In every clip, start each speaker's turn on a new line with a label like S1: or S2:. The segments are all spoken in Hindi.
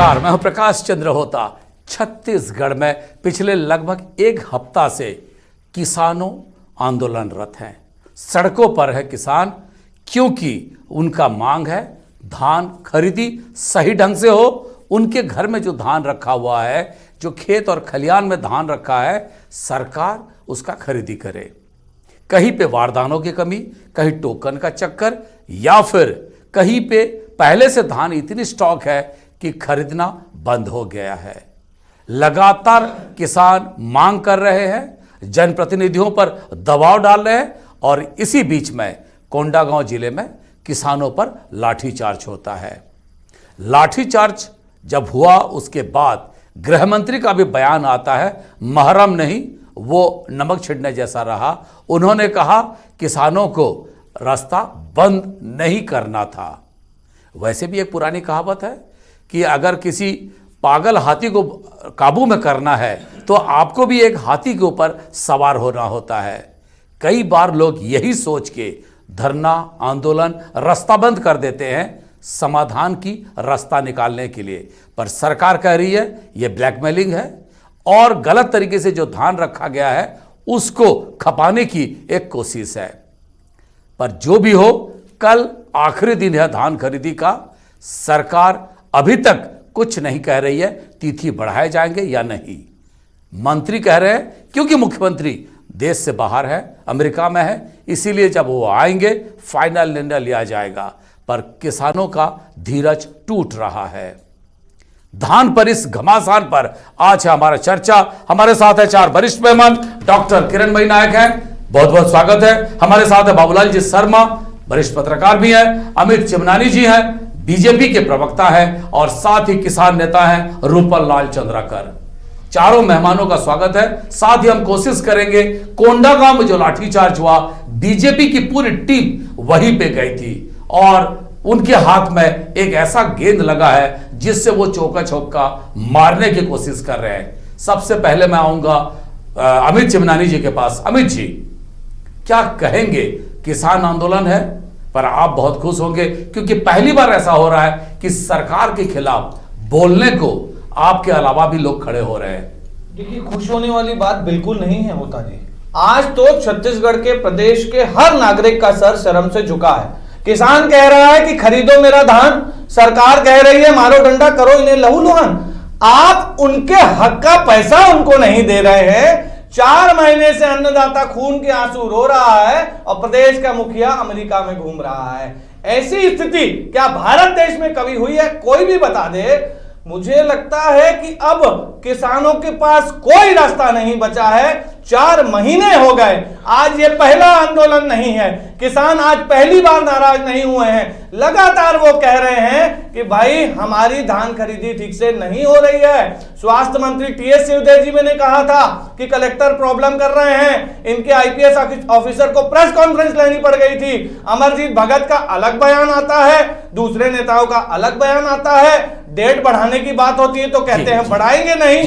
S1: नमस्कार, मैं हूं प्रकाश चंद्र होता। छत्तीसगढ़ में पिछले लगभग एक हफ्ता से किसानों आंदोलनरत हैं। सड़कों पर है किसान, क्योंकि उनका मांग है धान खरीदी सही ढंग से हो। उनके घर में जो धान रखा हुआ है, जो खेत और खलियान में धान रखा है, सरकार उसका खरीदी करे। कहीं पे वारदानों की कमी, कहीं टोकन का चक्कर, या फिर कहीं पे पहले से धान इतनी स्टॉक है कि खरीदना बंद हो गया है। लगातार किसान मांग कर रहे हैं, जनप्रतिनिधियों पर दबाव डाल रहे हैं, और इसी बीच में कोंडागांव जिले में किसानों पर लाठीचार्ज होता है। लाठीचार्ज जब हुआ उसके बाद गृह मंत्री का भी बयान आता है, महरम नहीं, वो नमक छिड़ने जैसा रहा। उन्होंने कहा किसानों को रास्ता बंद नहीं करना था। वैसे भी एक पुरानी कहावत है कि अगर किसी पागल हाथी को काबू में करना है तो आपको भी एक हाथी के ऊपर सवार होना होता है। कई बार लोग यही सोच के धरना आंदोलन रास्ता बंद कर देते हैं समाधान की रास्ता निकालने के लिए, पर सरकार कह रही है यह ब्लैकमेलिंग है और गलत तरीके से जो धान रखा गया है उसको खपाने की एक कोशिश है। पर जो भी हो, कल आखिरी दिन है धान खरीदी का। सरकार अभी तक कुछ नहीं कह रही है तिथि बढ़ाए जाएंगे या नहीं। मंत्री कह रहे हैं क्योंकि मुख्यमंत्री देश से बाहर है, अमेरिका में है, इसीलिए जब वो आएंगे फाइनल निर्णय लिया जाएगा। पर किसानों का धीरज टूट रहा है। धान पर इस घमासान पर आज है हमारा चर्चा। हमारे साथ है 4 वरिष्ठ मेहमान। डॉक्टर किरणमयी नायक हैं, बहुत बहुत स्वागत है। हमारे साथ है बाबूलाल जी शर्मा, वरिष्ठ पत्रकार भी हैं। अमित चिमनानी जी हैं, बीजेपी के प्रवक्ता हैं, और साथ ही किसान नेता हैं रूपल लाल चंद्राकर। चारों मेहमानों का स्वागत है। साथ ही हम कोशिश करेंगे, कोंडागांव में जो लाठीचार्ज हुआ, बीजेपी की पूरी टीम वहीं पे गई थी और उनके हाथ में एक ऐसा गेंद लगा है जिससे वो चौका छक्का मारने की कोशिश कर रहे हैं। सबसे पहले मैं आऊंगा अमित चिमनानी जी के पास। अमित जी, क्या कहेंगे? किसान आंदोलन है, पर आप बहुत खुश होंगे क्योंकि पहली बार ऐसा हो रहा है कि सरकार के खिलाफ बोलने को आपके अलावा भी लोग खड़े हो रहे हैं।
S2: देखिए, खुश होने वाली बात बिल्कुल नहीं है होता जी। आज तो छत्तीसगढ़ के प्रदेश के हर नागरिक का सर शर्म से झुका है। किसान कह रहा है कि खरीदो मेरा धान, सरकार कह रही है मारो डंडा करो इन्हें लहूलुहान। आप उनके हक का पैसा उनको नहीं दे रहे हैं। 4 महीने से अन्नदाता खून के आंसू रो रहा है और प्रदेश का मुखिया अमेरिका में घूम रहा है। ऐसी स्थिति क्या भारत देश में कभी हुई है? कोई भी बता दे। मुझे लगता है कि अब किसानों के पास कोई रास्ता नहीं बचा है। 4 महीने हो गए, आज ये पहला आंदोलन नहीं है। किसान आज पहली बार नाराज नहीं हुए हैं। लगातार वो कह रहे हैं कि भाई हमारी धान खरीदी ठीक से नहीं हो रही है। स्वास्थ्य मंत्री टीएस सिंहदेव जी ने कहा था कि कलेक्टर प्रॉब्लम कर रहे हैं। इनके आईपीएस ऑफिसर को प्रेस कॉन्फ्रेंस लेनी पड़ गई थी। अमरजीत भगत का अलग बयान आता है, दूसरे नेताओं का अलग बयान आता है। डेट बढ़ाने की बात होती है तो कहते हैं बढ़ाएंगे नहीं।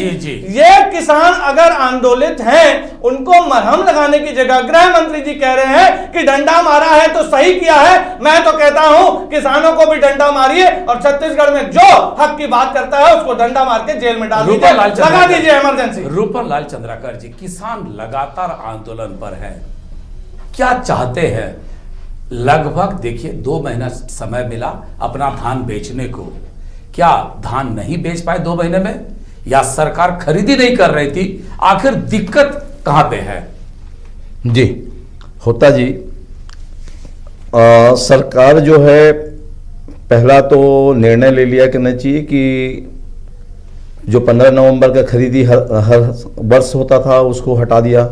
S2: ये किसान अगर आंदोलित हैं, उनको मरहम लगाने की जगह गृह मंत्री जी कह रहे हैं कि डंडा मारा है तो सही किया है। मैं तो कहता हूं किसानों को भी डंडा मारिए और छत्तीसगढ़ में जो हक की बात करता है उसको डंडा मार के जेल में डाल दीजिए, लगा दीजिए इमरजेंसी।
S1: रूपल लाल चंद्राकर जी, किसान लगातार आंदोलन पर है, क्या चाहते हैं? लगभग देखिए 2 महीना समय मिला अपना धान बेचने को। क्या धान नहीं बेच पाए 2 महीने में, या सरकार खरीदी नहीं कर रही थी? आखिर दिक्कत कहां पे है?
S3: जी होता जी, सरकार जो है पहला तो निर्णय ले लिया करना चाहिए कि जो 15 नवंबर का खरीदी हर वर्ष होता था उसको हटा दिया।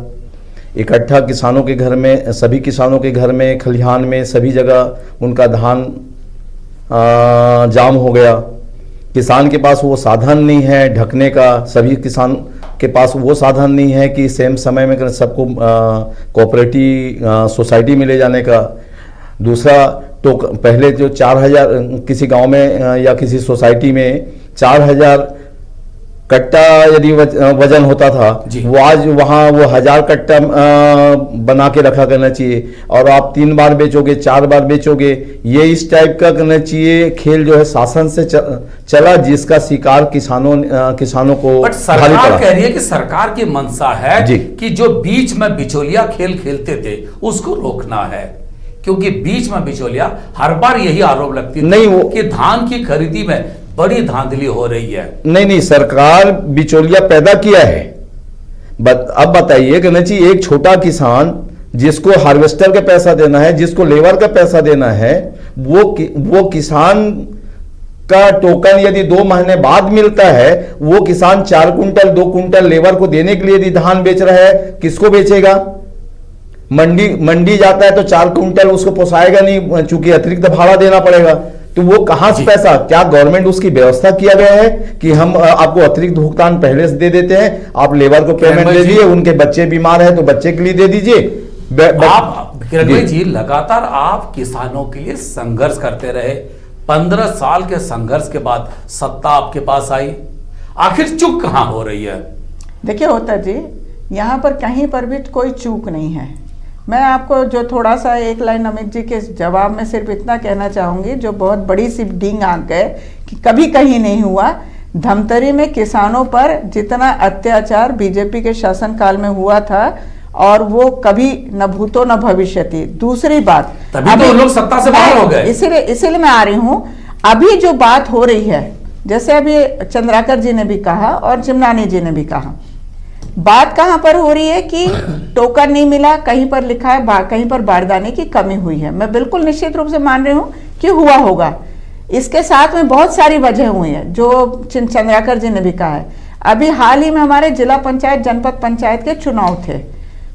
S3: इकट्ठा किसानों के घर में, सभी किसानों के घर में, खलिहान में, सभी जगह उनका धान जाम हो गया। किसान के पास वो साधन नहीं है ढकने का, सभी किसान के पास वो साधन नहीं है कि सेम समय में सबको कोऑपरेटिव सोसाइटी में ले जाने का। दूसरा तो पहले जो 4000 किसी गांव में या किसी सोसाइटी में 4000 कट्टा यदि वजन होता था, वो आज वहां वो 1000 कट्टा बना के रखा करना चाहिए, और आप 3 बार बेचोगे 4 बार बेचोगे, ये इस टाइप का करना चाहिए। खेल जो है शासन से चला, जिसका शिकार किसानों को
S1: बट सरकार कह रही है कि सरकार की मंशा है कि जो बीच में बिचौलिया खेल खेलते थे उसको रोकना है, क्योंकि बीच में बिचौलिया हर बार यही आरोप लगती थी नहीं कि धान की खरीदी में बड़ी धांधली हो रही है।
S3: नहीं, सरकार बिचौलिया पैदा किया है। अब बताइए कि नहीं, एक छोटा किसान जिसको हार्वेस्टर का पैसा देना है, जिसको लेबर का पैसा देना है, वो किसान का टोकन यदि 2 महीने बाद मिलता है, वो किसान 4 कुंटल 2 कुंटल लेबर को देने के लिए यदि धान बेच रहा है, किसको बेचेगा? मंडी जाता है तो 4 कुंटल उसको पोसाएगा नहीं, चूंकि अतिरिक्त भाड़ा देना पड़ेगा। तो वो कहां से पैसा, क्या गवर्नमेंट उसकी व्यवस्था किया गया है कि हम आपको अतिरिक्त भुगतान पहले से दे देते हैं, आप लेबर को पेमेंट दे दीजिए, उनके बच्चे बीमार है तो बच्चे के लिए दे दीजिए।
S1: आप किरण जी लगातार आप किसानों के लिए संघर्ष करते रहे, 15 साल के संघर्ष के बाद सत्ता आपके पास आई, आखिर चूक कहां हो रही है?
S4: देखिए होता जी, यहां पर कहीं पर भी कोई चूक नहीं है। मैं आपको जो थोड़ा सा एक लाइन अमित जी के जवाब में सिर्फ इतना कहना चाहूंगी, जो बहुत बड़ी सी डींग आंक है कि कभी कहीं नहीं हुआ। धमतरी में किसानों पर जितना अत्याचार बीजेपी के शासनकाल में हुआ था, और वो कभी न भूतो न भविष्यति। दूसरी बात,
S1: तभी तो लोग सत्ता से बाहर हो गए।
S4: इसीलिए मैं आ रही हूं। अभी जो बात हो रही है, जैसे अभी चंद्राकर जी ने भी कहा और चिमनानी जी ने भी कहा, बात कहां पर हो रही है कि टोकन नहीं मिला, कहीं पर लिखा है कहीं पर बारदाने की कमी हुई है। मैं बिल्कुल निश्चित रूप से मान रही हूं कि हुआ होगा। इसके साथ में बहुत सारी वजह हुई है जो चंद्राकर जी ने भी कहा है। अभी हाल ही में हमारे जिला पंचायत जनपद पंचायत के चुनाव थे,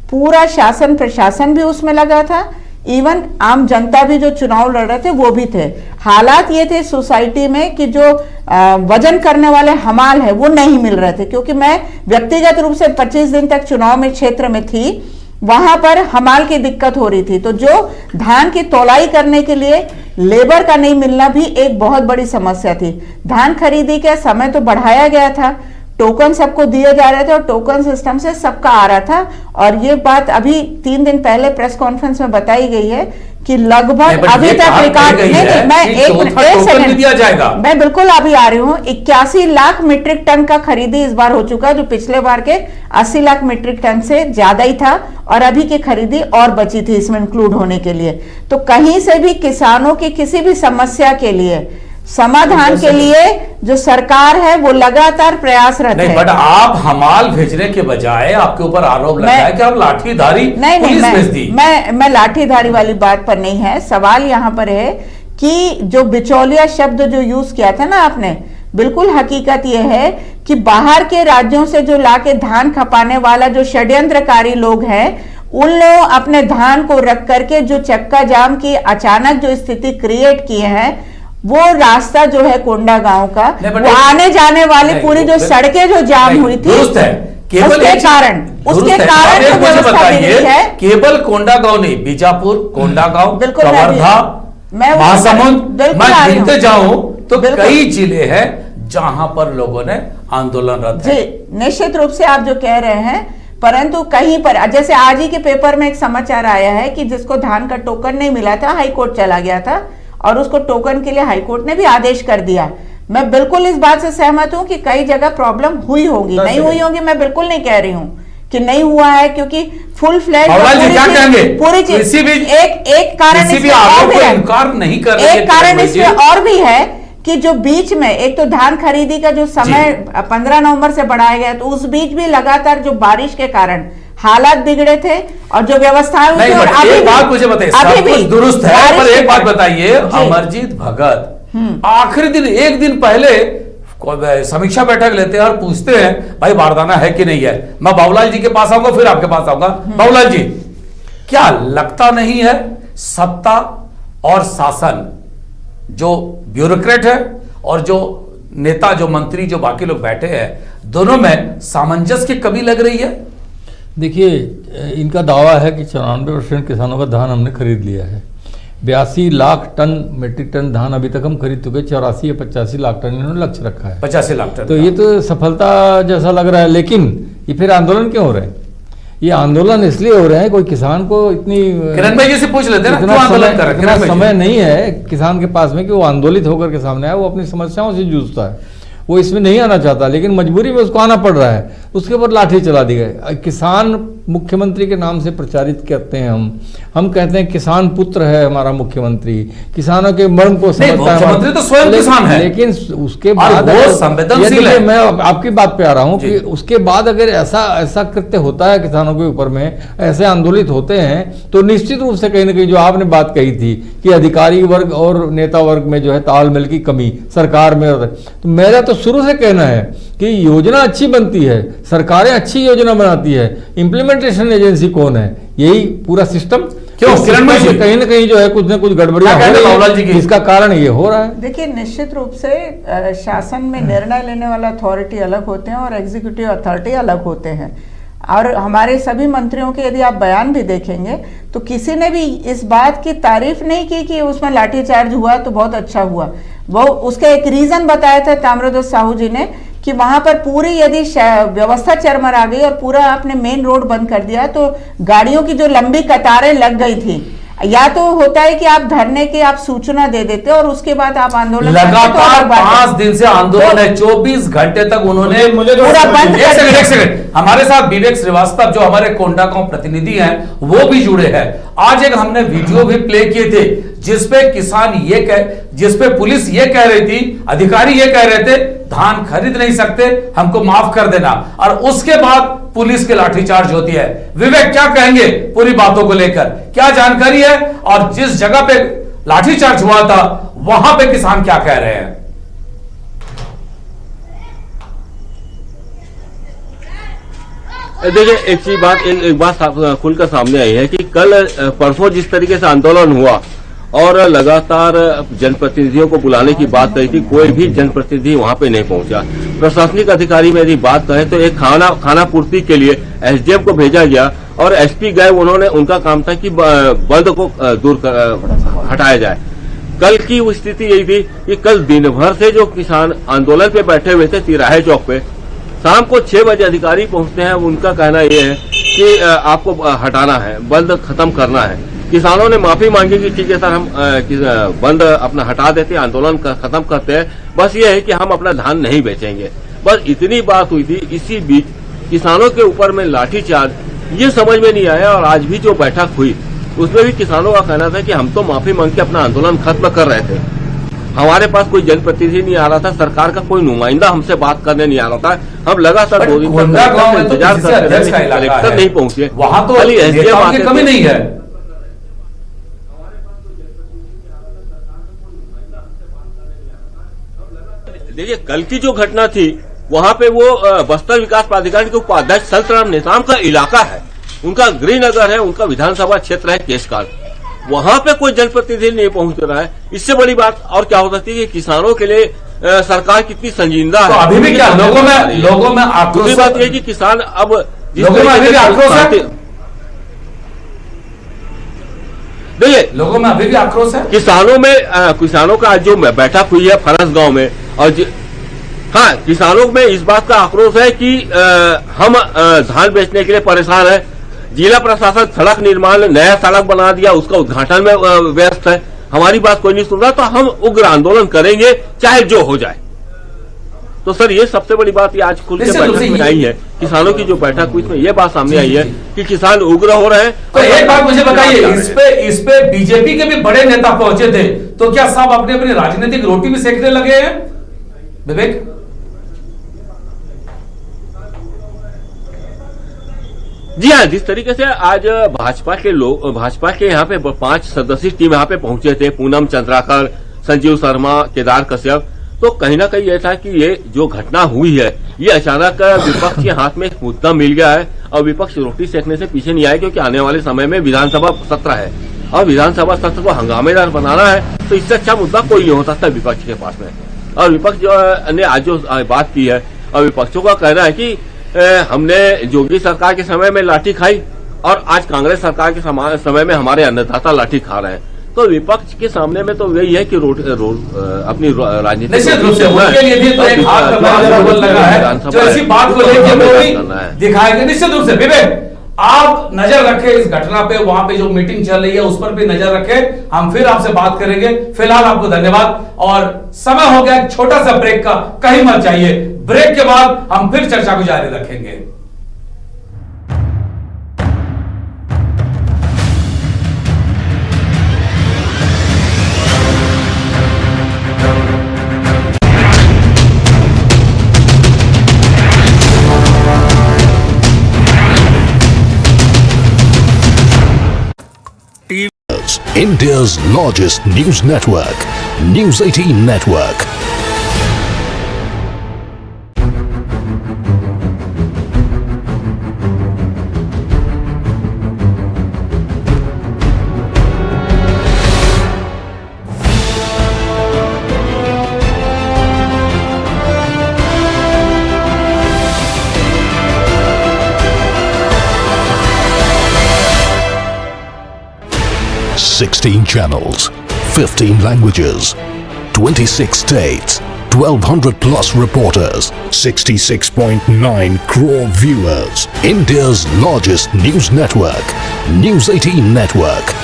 S4: पूरा शासन प्रशासन भी उसमें लगा था, इवन आम जनता भी जो चुनाव लड़ रहे थे वो भी थे। हालात ये थे सोसाइटी में कि जो वजन करने वाले हमाल है वो नहीं मिल रहे थे, क्योंकि मैं व्यक्तिगत रूप से 25 दिन तक चुनाव में क्षेत्र में थी, वहां पर हमाल की दिक्कत हो रही थी। तो जो धान की तौलाई करने के लिए लेबर का नहीं मिलना भी एक बहुत बड़ी समस्या थी। धान खरीदी का समय तो बढ़ाया गया था, टोकन सबको दिए जा रहे थे और टोकन सिस्टम से सबका आ रहा था। और ये बात अभी 3 दिन पहले प्रेस कॉन्फ्रेंस में बताई गई है कि लगभग अभी तक रिकॉर्ड मैं बिल्कुल अभी आ रही हूँ, 81 लाख मीट्रिक टन का खरीदी इस बार हो चुका है, जो पिछले बार के 80 लाख मीट्रिक टन से ज्यादा ही था, और अभी की खरीदी और बची थी इसमें इंक्लूड होने के लिए। तो कहीं से भी किसानों की किसी भी समस्या के लिए समाधान के लिए जो सरकार है वो लगातार प्रयासरत है।
S1: बट आप हमाल भेजने के बजाय आपके ऊपर आरोप लगा है कि आप लाठीधारी पुलिस भेज दी।
S4: मैं लाठीधारी वाली बात पर नहीं है, सवाल यहाँ पर है कि जो बिचौलिया शब्द जो यूज किया था ना आपने, बिल्कुल हकीकत यह है कि बाहर के राज्यों से जो लाके धान खपाने वाला जो षड्यंत्रकारी लोग हैं, उन लोग अपने धान को रख करके जो चक्का जाम की अचानक जो स्थिति क्रिएट किए हैं, वो रास्ता जो है कोंडा गांव का, वो आने जाने वाली पूरी जो सड़कें जो जाम हुई थी उसके कारण व्यवस्था बिगड़ी है।
S1: केवल कोंडा गांव नहीं, बीजापुर, कोंडा गांव, कवर्धा, महासमुंद, मैं गिनते जाऊं तो कई जिले हैं जहां पर लोगों ने आंदोलनरत है।
S4: जी निश्चित रूप से आप जो कह रहे हैं, परंतु कहीं पर जैसे आज ही के पेपर में एक समाचार आया है कि जिसको धान का टोकन नहीं मिला था, हाईकोर्ट चला गया था और उसको टोकन के लिए हाईकोर्ट ने भी आदेश कर दिया। मैं बिल्कुल इस बात से सहमत हूं कि कई जगह प्रॉब्लम हुई होगी, नहीं हुई होगी मैं बिल्कुल नहीं कह रही हूं कि नहीं हुआ है, क्योंकि फुल फ्लैश पूरी चीज एक कारण इसमें और भी है कि जो बीच में एक तो धान खरीदी का जो समय 15 नवंबर से बढ़ाया गया, तो उस बीच भी लगातार जो बारिश के कारण हालात बिगड़े थे और जो व्यवस्थाएं
S1: एक बात मुझे बताइए, सब कुछ दुरुस्त है, पर एक बात बताइए, अमरजीत भगत आखिरी दिन एक दिन पहले समीक्षा बैठक लेते हैं और पूछते हैं भाई बारदाना है कि नहीं है। मैं बाबूलाल जी के पास आऊंगा, फिर आपके पास आऊंगा। बाबूलाल जी, क्या लगता नहीं है सत्ता और शासन, जो ब्यूरोक्रेट है और जो नेता, जो मंत्री, जो बाकी लोग बैठे हैं, दोनों में सामंजस्य की कमी लग रही है?
S5: देखिए, इनका दावा है कि 94% किसानों का धान हमने खरीद लिया है, 82 लाख टन मैट्रिक टन धान अभी तक हम खरीद चुके, 84 या 85 लाख टन इन्होंने लक्ष्य रखा है।
S1: 85 लाख टन।
S5: तो ये तो सफलता जैसा लग रहा है, लेकिन ये फिर आंदोलन क्यों हो रहे हैं? ये आंदोलन इसलिए हो रहे हैं, कोई किसान को इतनी
S1: किरण भाई जी से पूछ लेते हैं ना, क्यों आंदोलन कर रहे हैं?
S5: इतना
S1: किरण भाई जी।
S5: समय नहीं है किसान के पास में कि वो आंदोलित होकर के सामने आए, वो अपनी समस्याओं से जूझता है, वो इसमें नहीं आना चाहता, लेकिन मजबूरी में उसको आना पड़ रहा है, उसके ऊपर लाठी चला दी गई। किसान मुख्यमंत्री के नाम से प्रचारित करते हैं, हम कहते हैं किसान पुत्र है हमारा मुख्यमंत्री, किसानों के मर्म को समझता है।
S1: मुख्यमंत्री तो स्वयं किसान है,
S5: लेकिन उसके बाद
S1: वो संवेदनशील है।
S5: मैं आपकी बात पे आ रहा हूँ कि उसके बाद अगर ऐसा कृत्य होता है किसानों के ऊपर में, ऐसे आंदोलित होते हैं, तो निश्चित रूप से कहीं ना कहीं जो आपने बात कही थी कि अधिकारी वर्ग और नेता वर्ग में जो है तालमेल की कमी सरकार में, तो मेरा तो शुरू से कहना है कि योजना अच्छी बनती है, सरकारें अच्छी योजना बनाती है, इम्प्लीमेंटेशन एजेंसी कौन है? यही पूरा सिस्टम
S1: क्यों किरण भाई जी?
S5: कहीं ना कहीं जो है कुछ ना कुछ गड़बड़ियां हो रही है, जिसका कारण ये हो रहा है।
S4: देखिए, निश्चित रूप से शासन में निर्णय लेने वाला अथॉरिटी अलग होते हैं और एग्जीक्यूटिव अथॉरिटी अलग होते हैं। और हमारे सभी मंत्रियों के यदि आप बयान भी देखेंगे तो किसी ने भी इस बात की तारीफ नहीं की कि उसमें लाठीचार्ज हुआ तो बहुत अच्छा हुआ। वो उसका एक रीजन बताया था ताम्रध्वज साहू जी ने कि वहां पर पूरी यदि व्यवस्था चरमरा गई और पूरा आपने मेन रोड बंद कर दिया तो गाड़ियों की जो लंबी कतारें लग गई थी, या तो होता है कि आप धरने की आप सूचना दे देते और उसके बाद आप आंदोलन
S1: लगातार 5 दिन से आंदोलन है, 24 घंटे तक उन्होंने
S4: पूरा बंद कर दिया।
S1: एक सेकंड, हमारे साथ विवेक श्रीवास्तव जो हमारे कोंडागांव प्रतिनिधि हैं वो भी जुड़े हैं। आज एक हमने वीडियो भी प्ले किए थे जिसपे पुलिस ये कह रही थी, अधिकारी ये कह रहे थे धान खरीद नहीं सकते, हमको माफ कर देना, और उसके बाद पुलिस के लाठीचार्ज होती है। विवेक क्या कहेंगे पूरी बातों को लेकर, क्या जानकारी है, और जिस जगह पे लाठीचार्ज हुआ था वहां पे किसान क्या कह रहे हैं?
S6: देखिए, एक चीज बात एक बात खुलकर सामने आई है कि कल परसों जिस तरीके से आंदोलन हुआ और लगातार जनप्रतिनिधियों को बुलाने की बात कही थी, कोई भी जनप्रतिनिधि वहां पे नहीं पहुंचा। प्रशासनिक अधिकारी में यदि बात करें तो एक खाना पूर्ति के लिए एसडीएम को भेजा गया और एसपी गए, उन्होंने उनका काम था कि बंद को हटाया जाए। कल की वो स्थिति यही थी कि कल दिन भर से जो किसान आंदोलन पे बैठे हुए थे तिराहे चौक पे, शाम को 6 बजे अधिकारी पहुंचते हैं। उनका कहना यह है कि आपको हटाना है, बंद खत्म करना है। किसानों ने माफी मांगी कि ठीक है सर, हम बंद अपना हटा देते हैं, आंदोलन खत्म करते हैं, बस ये है कि हम अपना धान नहीं बेचेंगे, बस इतनी बात हुई थी। इसी बीच किसानों के ऊपर में लाठीचार्ज, ये समझ में नहीं आया। और आज भी जो बैठक हुई उसमें भी किसानों का कहना था कि हम तो माफी मांग के अपना आंदोलन खत्म कर रहे थे, हमारे पास कोई जनप्रतिनिधि नहीं आ रहा था, सरकार का कोई नुमाइंदा हमसे बात करने नहीं आ रहा था। हम लगातार 2 दिन तक इंतजार करते रहे, कलेक्टर नहीं पहुंचे,
S1: वहां तो नेताओं की कमी नहीं है।
S6: देखिए, कल की जो घटना थी वहां पे वो बस्तर विकास प्राधिकरण के उपाध्यक्ष संतराम नेताम का इलाका है, उनका गृहनगर है, उनका विधानसभा क्षेत्र है केशकाल, वहां पे कोई जनप्रतिनिधि नहीं पहुंच रहा है। इससे बड़ी बात और क्या हो सकती है कि किसानों के लिए सरकार कितनी संजीदा है।
S1: तो अभी भी क्या लोगों में आक्रोश?
S6: दूसरी बात यह कि किसान अब
S1: लोगों में अभी भी आक्रोश है,
S6: देखिए
S1: लोगों में अभी भी आक्रोश है।
S6: किसानों का आज जो बैठक हुई है फरस गांव में, और हाँ, किसानों में इस बात का आक्रोश है कि हम धान बेचने के लिए परेशान है। जिला प्रशासन सड़क निर्माण, नया सड़क बना दिया, उसका उद्घाटन में व्यस्त है, हमारी बात कोई नहीं सुन रहा, तो हम उग्र आंदोलन करेंगे चाहे जो हो जाए। तो सर, ये सबसे बड़ी बात ये आज खुल के बैठक में आई है, किसानों की जो बैठक हुई इसमें ये बात सामने आई है कि किसान उग्र हो रहे हैं।
S1: तो एक बात मुझे बताइए, इस पे बीजेपी के भी बड़े नेता पहुंचे थे, तो क्या सब अपनी अपनी राजनीतिक रोटी भी सेकने लगे हैं? विवेक,
S6: जी हाँ, जिस तरीके से आज भाजपा के यहाँ पे 5 सदस्यीय टीम यहाँ पे पहुंचे थे, पूनम चंद्राकर, संजीव शर्मा, केदार कश्यप, तो कहीं ना कहीं ये था कि ये जो घटना हुई है ये अचानक विपक्ष के हाथ में एक मुद्दा मिल गया है और विपक्ष रोटी सेकने से पीछे नहीं आए, क्योंकि आने वाले समय में विधानसभा सत्र है और विधानसभा सत्र को हंगामेदार बनाना है, तो इससे अच्छा मुद्दा कोई नहीं हो सकता विपक्ष के पास में। और विपक्ष जो ने आज जो बात की है, और विपक्षों का कहना है कि हमने योगी सरकार के समय में लाठी खाई और आज कांग्रेस सरकार के समय में हमारे अन्नदाता लाठी खा रहे हैं। तो विपक्ष के सामने में तो यही है कि अपनी राजनीति
S1: निश्चित रूप से उनके लिए भी तो एक हाथ का बराबर लगा है जो इसी बात को लेकर वो भी दिखाएंगे। निश्चित रूप से विवेक, आप नजर रखें इस घटना पे, वहां पे जो मीटिंग चल रही है उस पर भी नजर रखें। हम फिर आपसे बात करेंगे। फिलहाल आपको धन्यवाद और समय हो गया एक छोटा सा ब्रेक का, कहीं मत जाइए। ब्रेक के बाद हम फिर चर्चा को जारी रखेंगे।
S7: India's largest news network, News 18 Network. Sixteen channels, 15 languages, 26 states, 1200 plus reporters, 66.9 crore viewers. India's largest news network, News 18 Network.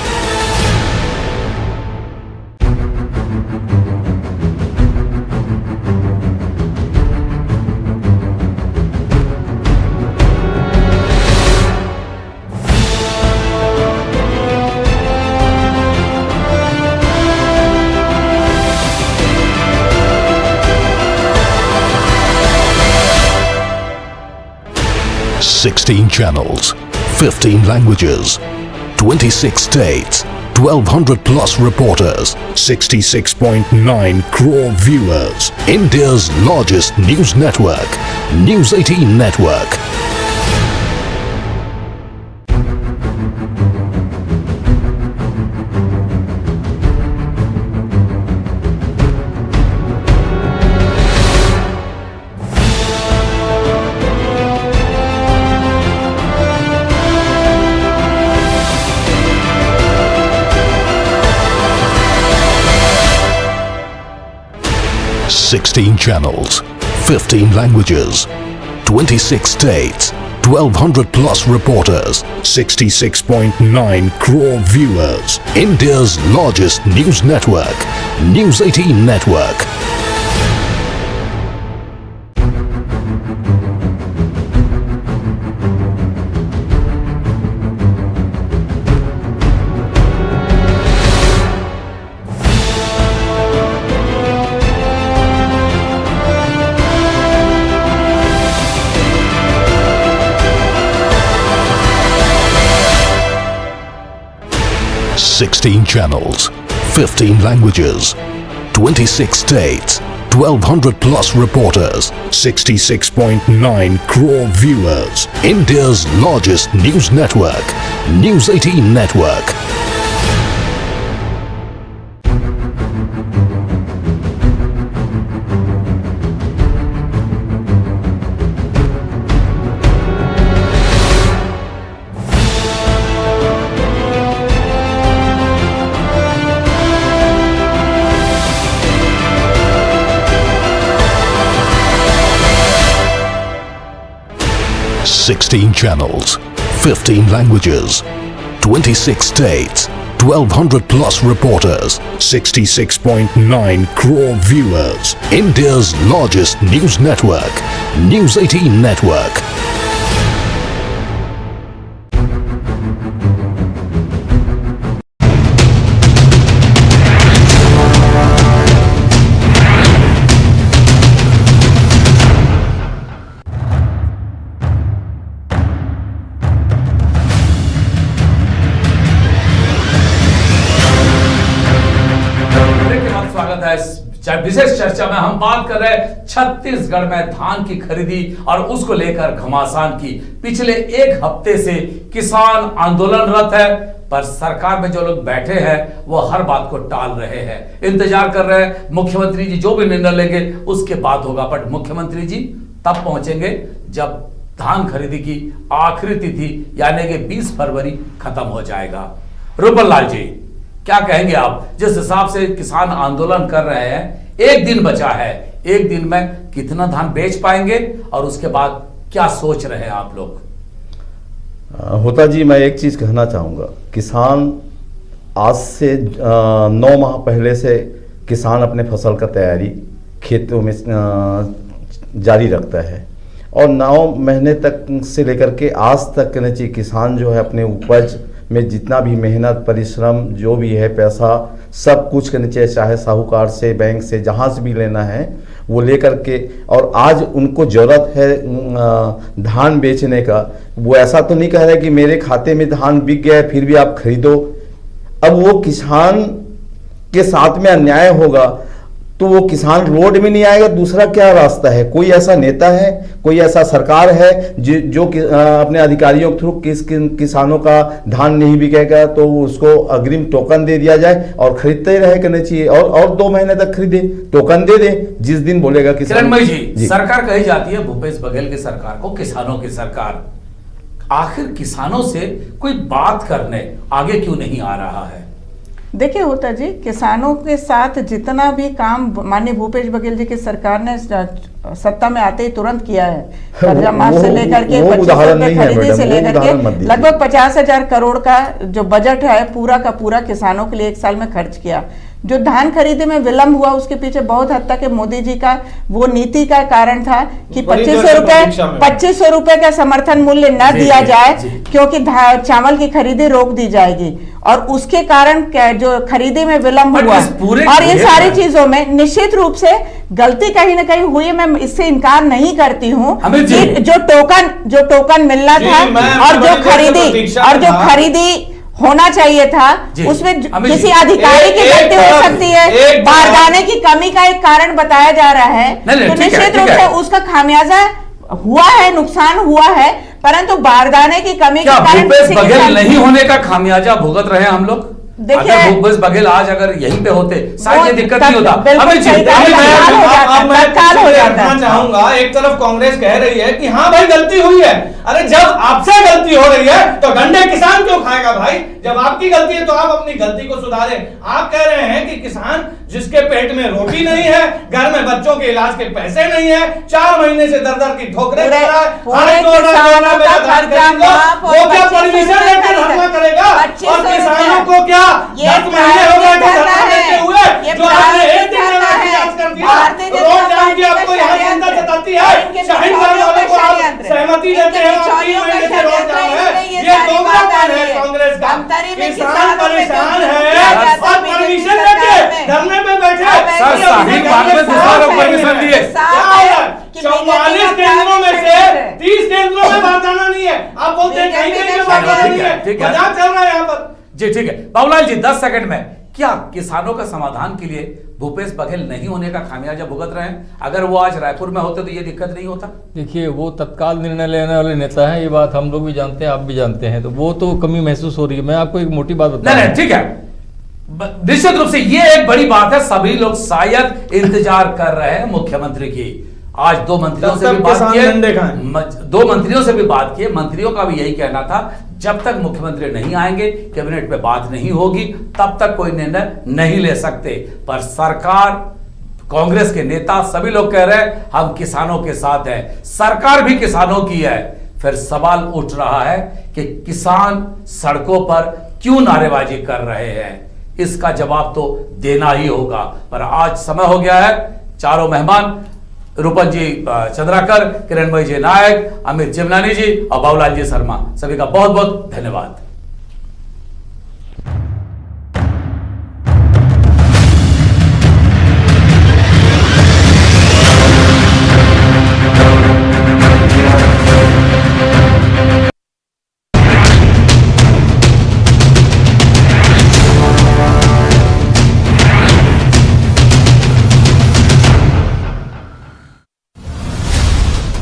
S7: Sixteen channels, 15 languages, 26 states, 1200 plus reporters, 66.9 crore viewers. India's largest news network, News 18 Network. Sixteen channels, 15 languages, 26 states, 1200 plus reporters, 66.9 crore viewers. India's largest news network, News 18 Network. Sixteen channels, 15 languages, 26 states, 1200 plus reporters, 66.9 crore viewers. India's largest news network, News 18 Network. Sixteen channels, 15 languages, 26 states, 1200 plus reporters, 66.9 crore viewers. India's largest news network, News 18 Network.
S1: विशेष चर्चा में हम बात कर रहे हैं छत्तीसगढ़ में धान की खरीदी और उसको लेकर घमासान की। पिछले एक हफ्ते से किसान आंदोलनरत है, पर सरकार में जो लोग बैठे हैं वो हर बात को टाल रहे हैं, इंतजार कर रहे हैं मुख्यमंत्री जी जो भी निर्णय लेंगे उसके बाद होगा। बट मुख्यमंत्री जी तब पहुंचेंगे जब धान खरीदी की आखिरी तिथि यानी कि 20 फरवरी खत्म हो जाएगा। रूपल लाल जी, क्या कहेंगे आप, जिस हिसाब से किसान आंदोलन कर रहे हैं, एक दिन बचा है, एक दिन में कितना धान बेच पाएंगे और उसके बाद क्या सोच रहे हैं आप लोग?
S3: होता जी, मैं एक चीज कहना चाहूंगा, किसान आज से 9 माह पहले से किसान अपने फसल का तैयारी खेतों में जारी रखता है और 9 महीने तक से लेकर के आज तक कहना चाहिए किसान जो है अपने उपज में जितना भी मेहनत परिश्रम जो भी है पैसा सब कुछ करना चाहिए, चाहे साहूकार से बैंक से जहाँ से भी लेना है वो लेकर के, और आज उनको ज़रूरत है धान बेचने का। वो ऐसा तो नहीं कह रहे कि मेरे खाते में धान बिक गया है फिर भी आप खरीदो। अब वो किसान के साथ में अन्याय होगा तो वो किसान रोड में नहीं आएगा, दूसरा क्या रास्ता है? कोई ऐसा नेता है, कोई ऐसा सरकार है जो अपने अधिकारियों के थ्रू किसानों का धान नहीं बिकेगा तो उसको अग्रिम टोकन दे दिया जाए और खरीदते रहे करना चाहिए और 2 महीने तक खरीदे, टोकन दे दे जिस दिन बोलेगा किसान।
S1: किरण जी, सरकार कही जाती है भूपेश बघेल की सरकार को किसानों की सरकार, आखिर किसानों से कोई बात करने आगे क्यों नहीं आ रहा है?
S4: देखिए होता जी, किसानों के साथ जितना भी काम माननीय भूपेश बघेल जी की सरकार ने सत्ता में आते ही तुरंत किया है, कर्जा माफ से लेकर के 25 रुपए खरीदी से लेकर के लगभग 50,000 करोड़ का जो बजट है पूरा का पूरा किसानों के लिए 1 साल में खर्च किया। जो धान खरीदे में विलंब हुआ उसके पीछे बहुत हद तक मोदी जी का वो नीति का कारण था कि 2500 रुपए का समर्थन मूल्य न दिया जाए क्योंकि चावल की खरीदी रोक दी जाएगी और उसके कारण जो खरीदी में विलंब हुआ और इन सारी चीजों में निश्चित रूप से गलती कहीं ना कहीं हुई, मैं इससे इनकार नहीं करती हूँ कि जो टोकन मिलना था और जो खरीदी होना चाहिए था उसमें किसी अधिकारी की गलती हो सकती है, बारदाने की कमी का एक कारण बताया जा रहा है, तो निश्चित रूप से उसका खामियाजा हुआ है, नुकसान हुआ है, परंतु बारदाने की कमी के कारण
S1: भूपेश बघेल नहीं होने का खामियाजा भुगत रहे हैं हम लोग। देखिए भूपेश बघेल आज अगर यहीं पे होते शायद ये दिक्कत नहीं होता।
S2: मैं चाहूंगा, एक तरफ कांग्रेस कह रही है कि हाँ भाई गलती हुई है, अरे जब आपसे गलती हो रही है तो डंडे किसान क्यों खाएगा भाई? जब आपकी गलती है तो आप अपनी गलती को सुधारें। आप कह रहे हैं कि किसान जिसके पेट में रोटी नहीं है, घर में बच्चों के इलाज के पैसे नहीं है, 4 महीने से दर की ठोकरें खा रहा है, वो क्या परमिशन लेकर धरना करेगा? और किसानों को क्या 10 महीने हो गए धरना देते हुए, जो आपने 1 दिन में इलाज कर दिया, रोज जान की आपको यहाँ चिंता जताती है, शाहीन बाग वालों को आप सहमति देते हैं और 3 महीने से रोज जाम है, ये दोगलापन है कांग्रेस का। किसान परेशान है और परमिशन लेके धरने पे बैठे।
S1: शाहीन बाग में दूसरा लोग परमिशन दिए,
S2: 44 केंद्रों में से 30 केंद्रों में बारदाना नहीं है, आप बोलते हैं कहीं बारदाना नहीं है, मजाक चल रहा है यहाँ पर।
S1: जी ठीक है बाबूलाल जी, 10 सेकंड में, क्या किसानों का समाधान के लिए भूपेश बघेल नहीं होने का खामियाजा भुगत रहे हैं? अगर वो आज रायपुर में होते तो ये दिक्कत नहीं होता?
S5: देखिए वो तत्काल निर्णय लेने वाले नेता हैं, ये बात हम लोग भी जानते हैं, आप भी जानते हैं, तो वो तो कमी महसूस हो रही है। मैं आपको एक मोटी बात बता
S1: नहीं ठीक है, निश्चित रूप से ये एक बड़ी बात है, सभी लोग शायद इंतजार कर रहे हैं मुख्यमंत्री की। आज 2 मंत्रियों से भी बात की, 2 मंत्रियों से भी बात की, मंत्रियों का भी यही कहना था जब तक मुख्यमंत्री नहीं आएंगे, कैबिनेट पे बात नहीं होगी, तब तक कोई निर्णय नहीं ले सकते। पर सरकार, कांग्रेस के नेता, सभी लोग कह रहे हैं हम किसानों के साथ हैं, सरकार भी किसानों की है। फिर सवाल उठ रहा है कि किसान सड़कों पर क्यों नारेबाजी कर रहे हैं, इसका जवाब तो देना ही होगा। पर आज समय हो गया है, चारों मेहमान रूपन जी चंद्राकर, किरणमयी जी नायक, अमित जिमनानी जी और बाबूलाल जी शर्मा, सभी का बहुत बहुत धन्यवाद।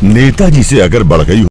S8: नेताजी से अगर बढ़ गई